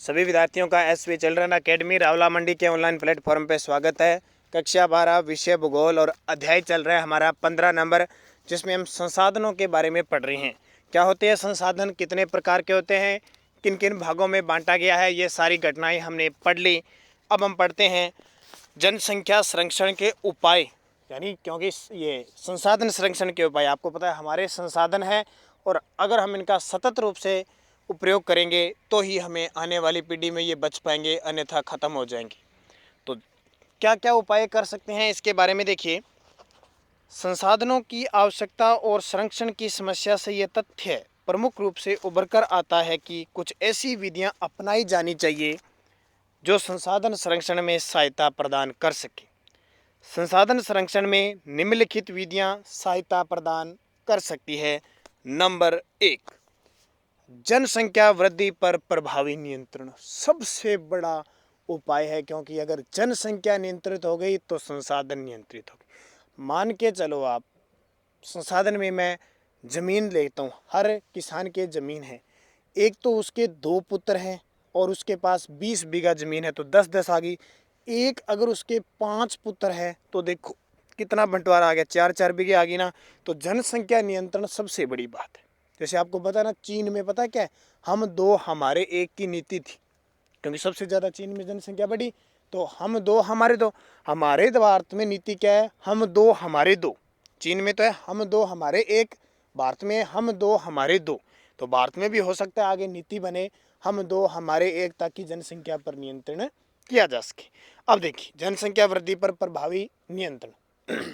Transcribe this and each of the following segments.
सभी विद्यार्थियों का एसवी चिल्ड्रन अकेडमी रावला मंडी के ऑनलाइन प्लेटफॉर्म पे स्वागत है। कक्षा 12 विषय भूगोल और अध्याय चल रहा है हमारा 15 नंबर, जिसमें हम संसाधनों के बारे में पढ़ रहे हैं। क्या होते हैं संसाधन, कितने प्रकार के होते हैं, किन किन भागों में बांटा गया है, ये सारी घटनाएं हमने पढ़ ली। अब हम पढ़ते हैं जनसंख्या संरक्षण के उपाय, यानी क्योंकि ये संसाधन संरक्षण के उपाय आपको पता है हमारे संसाधन हैं और अगर हम इनका सतत रूप से उपयोग करेंगे तो ही हमें आने वाली पीढ़ी में ये बच पाएंगे, अन्यथा ख़त्म हो जाएंगे। तो क्या क्या उपाय कर सकते हैं इसके बारे में देखिए। संसाधनों की आवश्यकता और संरक्षण की समस्या से ये तथ्य प्रमुख रूप से उभर कर आता है कि कुछ ऐसी विधियां अपनाई जानी चाहिए जो संसाधन संरक्षण में सहायता प्रदान कर सके। संसाधन संरक्षण में निम्नलिखित विधियां सहायता प्रदान कर सकती है। नंबर 1, जनसंख्या वृद्धि पर प्रभावी नियंत्रण सबसे बड़ा उपाय है, क्योंकि अगर जनसंख्या नियंत्रित हो गई तो संसाधन नियंत्रित हो गए। मान के चलो आप संसाधन में मैं ज़मीन लेता हूँ, हर किसान के ज़मीन है, एक तो उसके 2 पुत्र हैं और उसके पास 20 बीघा ज़मीन है तो 10-10 आ गई। एक अगर उसके 5 पुत्र हैं तो देखो कितना बंटवारा आ गया, 4-4 बीघे आ गई ना। तो जनसंख्या नियंत्रण सबसे बड़ी बात है। जैसे आपको पता ना, चीन में पता क्या है, हम 2 हमारे 1 की नीति थी, क्योंकि सबसे ज़्यादा चीन में जनसंख्या बढ़ी तो हम 2 हमारे 2। हमारे भारत में नीति क्या है, हम 2 हमारे 2। चीन में तो है हम 2 हमारे 1, भारत में हम 2 हमारे 2। तो भारत में भी हो सकता है आगे नीति बने हम 2 हमारे 1, ताकि जनसंख्या पर नियंत्रण किया जा सके। अब देखिए जनसंख्या वृद्धि पर प्रभावी नियंत्रण।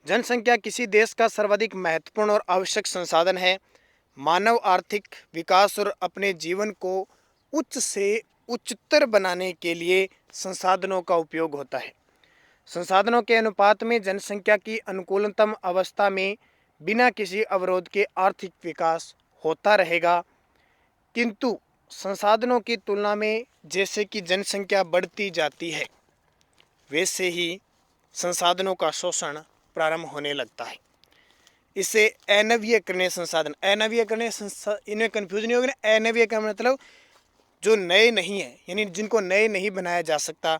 जनसंख्या किसी देश का सर्वाधिक महत्वपूर्ण और आवश्यक संसाधन है। मानव आर्थिक विकास और अपने जीवन को उच्च से उच्चतर बनाने के लिए संसाधनों का उपयोग होता है। संसाधनों के अनुपात में जनसंख्या की अनुकूलतम अवस्था में बिना किसी अवरोध के आर्थिक विकास होता रहेगा, किंतु संसाधनों की तुलना में जैसे कि जनसंख्या बढ़ती जाती है वैसे ही संसाधनों का शोषण प्रारंभ होने लगता है। इसे अनवीयकरणीय संसाधन, अनवीयकरणीय इन्हें कंफ्यूज नहीं होगी ना। अनवीयकरण मतलब जो नए नहीं है, यानी जिनको नए नहीं बनाया जा सकता।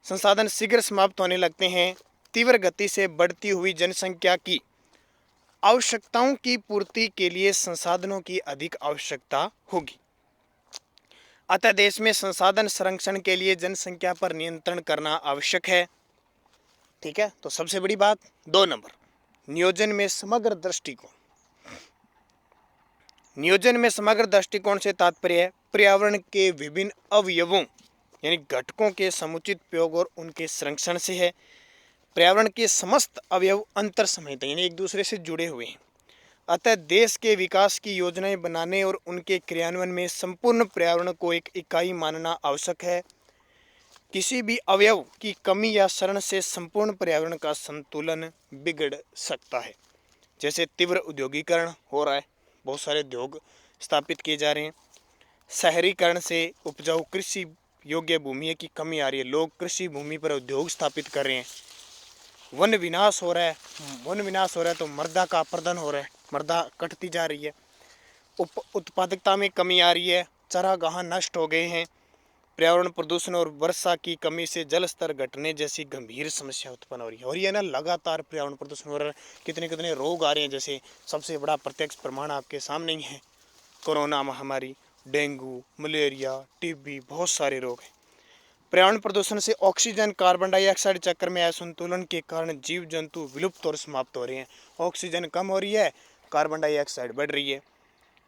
संसाधन शीघ्र समाप्त होने लगते हैं। तीव्र गति से बढ़ती हुई जनसंख्या की आवश्यकताओं की पूर्ति के लिए संसाधनों की अधिक आवश्यकता होगी। अतः देश में संसाधन संरक्षण के लिए जनसंख्या पर नियंत्रण करना आवश्यक है। ठीक है, तो सबसे बड़ी बात 2 नंबर, नियोजन में समग्र दृष्टिकोण। नियोजन में समग्र दृष्टिकोण से तात्पर्य है पर्यावरण के विभिन्न अवयवों यानी घटकों के समुचित उपयोग और उनके संरक्षण से है। पर्यावरण के समस्त अवयव अंतर संहिता यानी एक दूसरे से जुड़े हुए हैं। अतः देश के विकास की योजनाएं बनाने और उनके क्रियान्वयन में संपूर्ण पर्यावरण को एक इकाई मानना आवश्यक है। किसी भी अवयव की कमी या क्षरण से संपूर्ण पर्यावरण का संतुलन बिगड़ सकता है। जैसे तीव्र औद्योगिकरण हो रहा है, बहुत सारे उद्योग स्थापित किए जा रहे हैं। शहरीकरण से उपजाऊ कृषि योग्य भूमि की कमी आ रही है, लोग कृषि भूमि पर उद्योग स्थापित कर रहे हैं। वन विनाश हो रहा है, तो मृदा का अपरदन हो रहा है, मृदा कटती जा रही है। उत्पादकता में कमी आ रही है, चरागाह नष्ट हो गए हैं। पर्यावरण प्रदूषण और वर्षा की कमी से जल स्तर घटने जैसी गंभीर समस्या उत्पन्न हो रही है। और ये ना लगातार पर्यावरण प्रदूषण हो रहा है, कितने कितने रोग आ रहे हैं। जैसे सबसे बड़ा प्रत्यक्ष प्रमाण आपके सामने ही है, कोरोना महामारी, डेंगू, मलेरिया, टीबी, बहुत सारे रोग हैं। पर्यावरण प्रदूषण से ऑक्सीजन कार्बन डाइऑक्साइड चक्र में असंतुलन के कारण जीव जंतु विलुप्त और समाप्त हो रहे हैं। ऑक्सीजन कम हो रही है, कार्बन डाइऑक्साइड बढ़ रही है।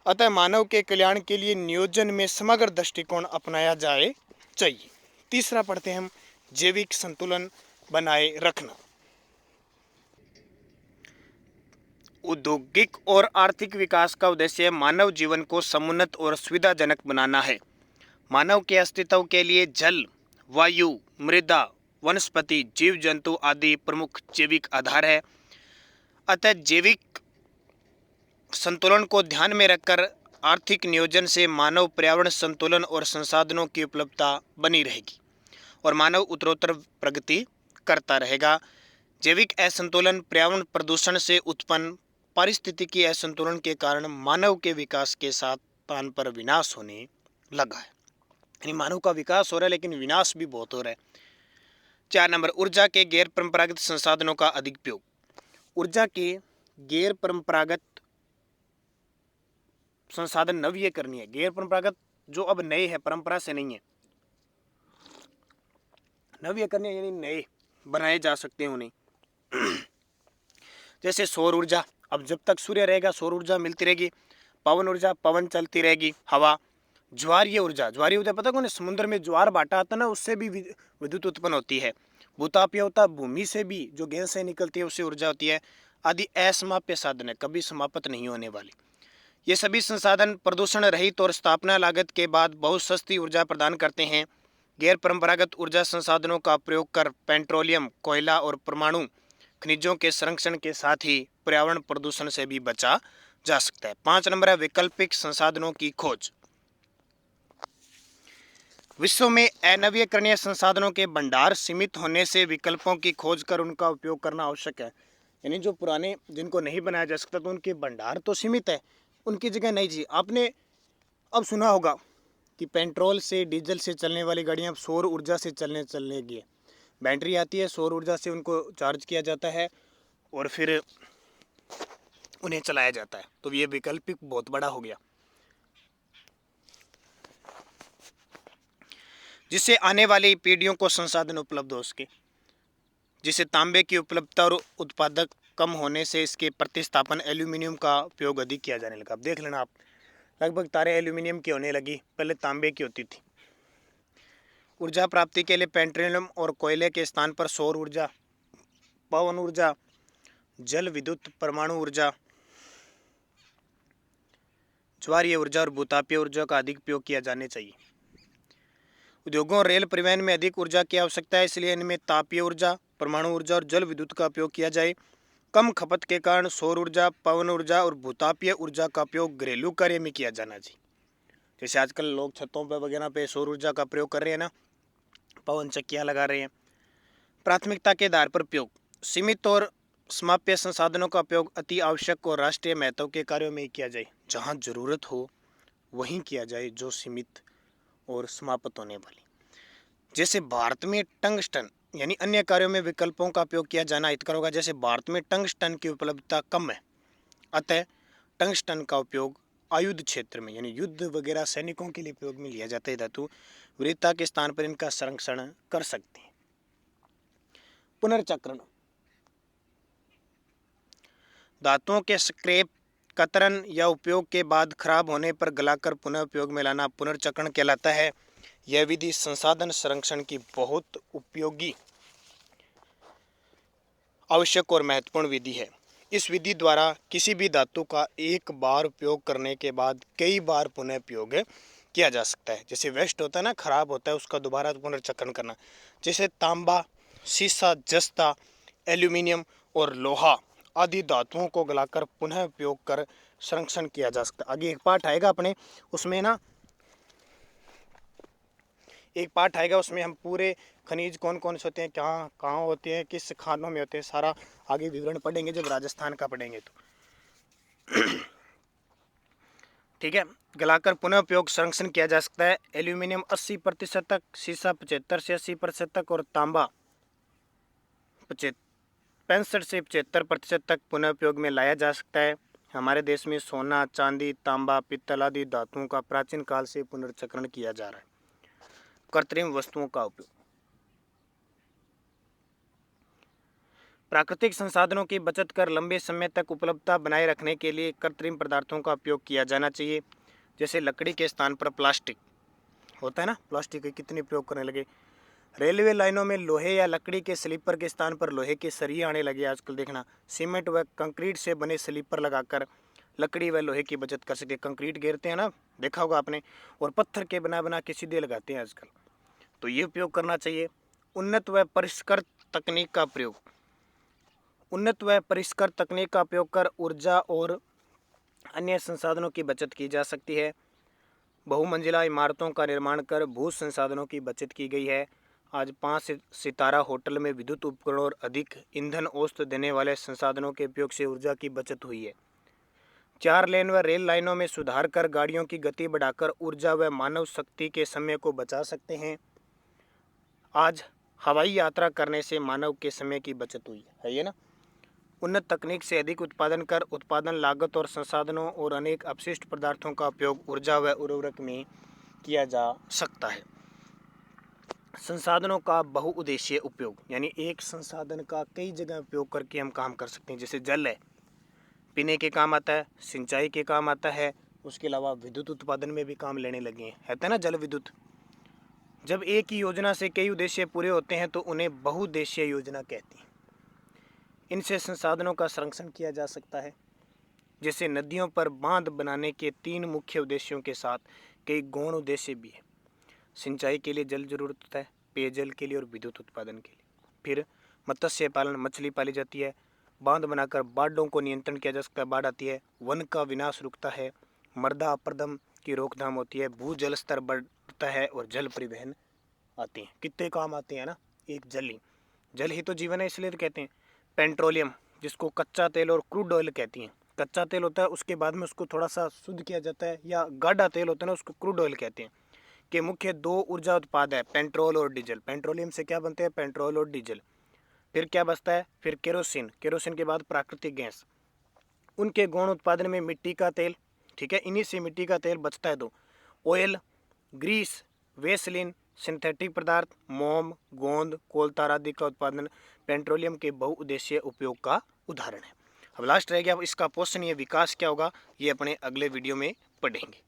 अतः मानव के कल्याण के लिए नियोजन में समग्र दृष्टिकोण अपनाया जाए चाहिए। तीसरा पढ़ते हैं हम, जैविक संतुलन बनाए रखना। औद्योगिक और आर्थिक विकास का उद्देश्य मानव जीवन को समुन्नत और सुविधाजनक बनाना है। मानव के अस्तित्व के लिए जल, वायु, मृदा, वनस्पति, जीव जंतु आदि प्रमुख जैविक आधार है। अतः जैविक संतुलन को ध्यान में रखकर आर्थिक नियोजन से मानव पर्यावरण संतुलन और संसाधनों की उपलब्धता बनी रहेगी और मानव उत्तरोत्तर प्रगति करता रहेगा। जैविक असंतुलन पर्यावरण प्रदूषण से उत्पन्न पारिस्थितिकी असंतुलन के कारण मानव के विकास के साथ स्थान पर विनाश होने लगा है, यानी मानव का विकास हो रहा है लेकिन विनाश भी बहुत हो रहा है। 4 नंबर, ऊर्जा के गैर परंपरागत संसाधनों का अधिक उपयोग। ऊर्जा के गैर परंपरागत संसाधन नवीकरणीय, गैर परंपरागत जो अब नए हैं, परंपरा से नहीं है, नवीकरणीय यानी नए बनाए जा सकते हैं उन्हें। जैसे सौर ऊर्जा, अब जब तक सूर्य रहेगा सौर ऊर्जा मिलती रहेगी। पवन ऊर्जा, पवन चलती रहेगी। हवा, ज्वारीय ऊर्जा, ज्वारीय ऊर्जा पता कौन है, समुद्र में ज्वार भाटा आता है ना, उससे भी विद्युत उत्पन्न होती है। भूतापीय होता, भूमि से भी जो गैस से निकलती है उससे ऊर्जा होती है। आदि असमाप्य साधन है, कभी समाप्त नहीं होने वाली। ये सभी संसाधन प्रदूषण रहित और स्थापना लागत के बाद बहुत सस्ती ऊर्जा प्रदान करते हैं। गैर परंपरागत ऊर्जा संसाधनों का प्रयोग कर पेट्रोलियम, कोयला और परमाणु खनिजों के संरक्षण के साथ ही पर्यावरण प्रदूषण से भी बचा जा सकता है। 5 नंबर है वैकल्पिक संसाधनों की खोज। विश्व में अनवीकरणीय संसाधनों के भंडार सीमित होने से विकल्पों की खोज कर उनका उपयोग करना आवश्यक है। यानी जो पुराने जिनको नहीं बनाया जा सकता तो उनके भंडार तो सीमित है, उनकी जगह नई चीज। आपने अब सुना होगा कि पेट्रोल से, डीजल से चलने वाली गाड़ियां अब सौर ऊर्जा से चलने लगी है। बैटरी आती है, सौर ऊर्जा से उनको चार्ज किया जाता है और फिर उन्हें चलाया जाता है। तो ये वैकल्पिक बहुत बड़ा हो गया, जिससे आने वाली पीढ़ियों को संसाधन उपलब्ध हो सके। जिसे तांबे की उपलब्धता और उत्पादक कम होने से इसके प्रतिस्थापन एल्यूमिनियम का उपयोग अधिक किया जाने लगा। अब देख लेना आप, लगभग तारे एल्यूमिनियम की होने लगी, पहले तांबे की होती थी। ऊर्जा प्राप्ति के लिए पेट्रोलियम और कोयले के स्थान पर सौर ऊर्जा, पवन ऊर्जा, जल विद्युत, परमाणु ऊर्जा, ज्वारीय ऊर्जा और भूतापीय ऊर्जा का अधिक उपयोग किया जाने चाहिए। उद्योगों और रेल परिवहन में अधिक ऊर्जा की आवश्यकता है, इसलिए इनमें तापीय ऊर्जा, परमाणु ऊर्जा और जल विद्युत का उपयोग किया जाए। कम खपत के कारण सौर ऊर्जा, पवन ऊर्जा और भूतापीय ऊर्जा का उपयोग घरेलू कार्य में किया जाना चाहिए। जैसे आजकल लोग छतों पर वगैरह पे सौर ऊर्जा का प्रयोग कर रहे हैं ना, पवन चक्कियाँ लगा रहे हैं। प्राथमिकता के आधार पर उपयोग, सीमित और समाप्य संसाधनों का उपयोग अति आवश्यक और राष्ट्रीय महत्व के कार्यों में किया जाए। जहाँ जरूरत हो वहीं किया जाए, जो सीमित और समाप्त होने वाली। जैसे भारत में टंगस्टन यानी अन्य कार्यों में विकल्पों का उपयोग किया जाना हितकर होगा। जैसे भारत में टंगस्टन की उपलब्धता कम है, अतः टंगस्टन का उपयोग आयुध क्षेत्र में यानी युद्ध वगैरह सैनिकों के लिए उपयोग में लिया जाता है धातु। वरीयता के स्थान पर इनका संरक्षण कर सकते हैं। पुनर्चक्रण, धातुओं के स्क्रैप, कतरन या उपयोग के बाद खराब होने पर गलाकर पुनः उपयोग में लाना पुनर्चक्रण कहलाता है। यह विधि संसाधन संरक्षण की बहुत उपयोगी, आवश्यक और महत्वपूर्ण विधि है। इस विधि द्वारा किसी भी धातु का एक बार उपयोग करने के बाद कई बार पुनः उपयोग किया जा सकता है। जैसे वेस्ट होता है ना, खराब होता है, उसका दोबारा पुनर्चक्रण करना। जैसे तांबा, सीसा, जस्ता, एल्यूमिनियम और लोहा आदि धातुओं को गलाकर पुनः उपयोग कर संरक्षण किया जा सकता है। आगे एक पार्ट आएगा अपने, उसमें ना एक पार्ट आएगा, उसमें हम पूरे खनिज कौन कौन से होते हैं, कहाँ कहाँ होते हैं, किस खानों में होते हैं, सारा आगे विवरण पढ़ेंगे जब राजस्थान का पढ़ेंगे तो। ठीक है, गलाकर पुनः उपयोग संरक्षण किया जा सकता है। एल्यूमिनियम 80% तक, सीसा 75 से 80% तक और तांबा 65 से 75% तक पुनः उपयोग में लाया जा सकता है। हमारे देश में सोना, चांदी, तांबा, पित्तल आदि धातुओं का प्राचीन काल से पुनर्चक्रण किया जा रहा है। कृत्रिम वस्तुओं का उपयोग, प्राकृतिक संसाधनों की बचत कर लंबे समय तक उपलब्धता बनाए रखने के लिए कृत्रिम पदार्थों का उपयोग किया जाना चाहिए। जैसे लकड़ी के स्थान पर प्लास्टिक होता है ना, प्लास्टिक के कितने प्रयोग करने लगे। रेलवे लाइनों में लोहे या लकड़ी के स्लीपर के स्थान पर लोहे के सरिये आने लगे आजकल। देखना, सीमेंट व कंक्रीट से बने स्लीपर लगाकर लकड़ी व लोहे की बचत कर सके। कंक्रीट घेरते हैं ना, देखा होगा आपने, और पत्थर के बना के सीधे लगाते हैं आजकल, तो ये उपयोग करना चाहिए। उन्नत व परिष्कृत तकनीक का प्रयोग, उन्नत व परिष्कृत तकनीक का उपयोग कर ऊर्जा और अन्य संसाधनों की बचत की जा सकती है। बहुमंजिला इमारतों का निर्माण कर भू संसाधनों की बचत की गई है। आज 5 सितारा होटल में विद्युत उपकरणों और अधिक ईंधन औसत देने वाले संसाधनों के उपयोग से ऊर्जा की बचत हुई है। 4 लेन व रेल लाइनों में सुधार कर गाड़ियों की गति बढ़ाकर ऊर्जा व मानव शक्ति के समय को बचा सकते हैं। आज हवाई यात्रा करने से मानव के समय की बचत हुई है ये ना। उन्नत तकनीक से अधिक उत्पादन कर उत्पादन लागत और संसाधनों और अनेक अपशिष्ट पदार्थों का उपयोग ऊर्जा व उर्वरक में किया जा सकता है। संसाधनों का बहुउद्देशीय उपयोग, यानी एक संसाधन का कई जगह उपयोग करके हम काम कर सकते हैं। जैसे जल है, पीने के काम आता है, सिंचाई के काम आता है, उसके अलावा विद्युत उत्पादन में भी काम लेने लगे हैं, है ना जल विद्युत। जब एक ही योजना से कई उद्देश्य पूरे होते हैं तो उन्हें बहुउद्देशीय योजना कहती हैं। इनसे संसाधनों का संरक्षण किया जा सकता है। जैसे नदियों पर बांध बनाने के 3 मुख्य उद्देश्यों के साथ कई गौण उद्देश्य भी है। सिंचाई के लिए जल जरूरत होता है, पेयजल के लिए और विद्युत उत्पादन के लिए। फिर मत्स्य पालन, मछली पाली जाती है। बांध बनाकर बाढ़ों को नियंत्रण किया जा सकता है, बाढ़ आती है। वन का विनाश रुकता है, मृदा अपरदन की रोकथाम होती है, भूजल स्तर बढ़ता है और जल परिवहन आते हैं। कितने काम आते हैं ना, एक जल ही तो जीवन है, इसलिए तो कहते हैं। पेट्रोलियम, जिसको कच्चा तेल और क्रूड ऑयल कहती हैं। कच्चा तेल होता है, उसके बाद में उसको थोड़ा सा शुद्ध किया जाता है, या गाढ़ा तेल होता है ना, उसको क्रूड ऑयल कहते हैं। के मुख्य 2 ऊर्जा उत्पाद है, पेट्रोल और डीजल। पेट्रोलियम से क्या बनते हैं, पेट्रोल और डीजल। फिर क्या बचता है, फिर केरोसिन। केरोसिन के बाद प्राकृतिक गैस। उनके गौण उत्पादन में मिट्टी का तेल, ठीक है, इन्हीं से मिट्टी का तेल बचता है। तो ऑयल, ग्रीस, वेसलिन, सिंथेटिक पदार्थ, मोम, गोंद, कोलतार आदि का उत्पादन पेट्रोलियम के बहुउद्देशीय उपयोग का उदाहरण है। अब लास्ट रह गया इसका पोषणीय विकास क्या होगा, ये अपने अगले वीडियो में पढ़ेंगे।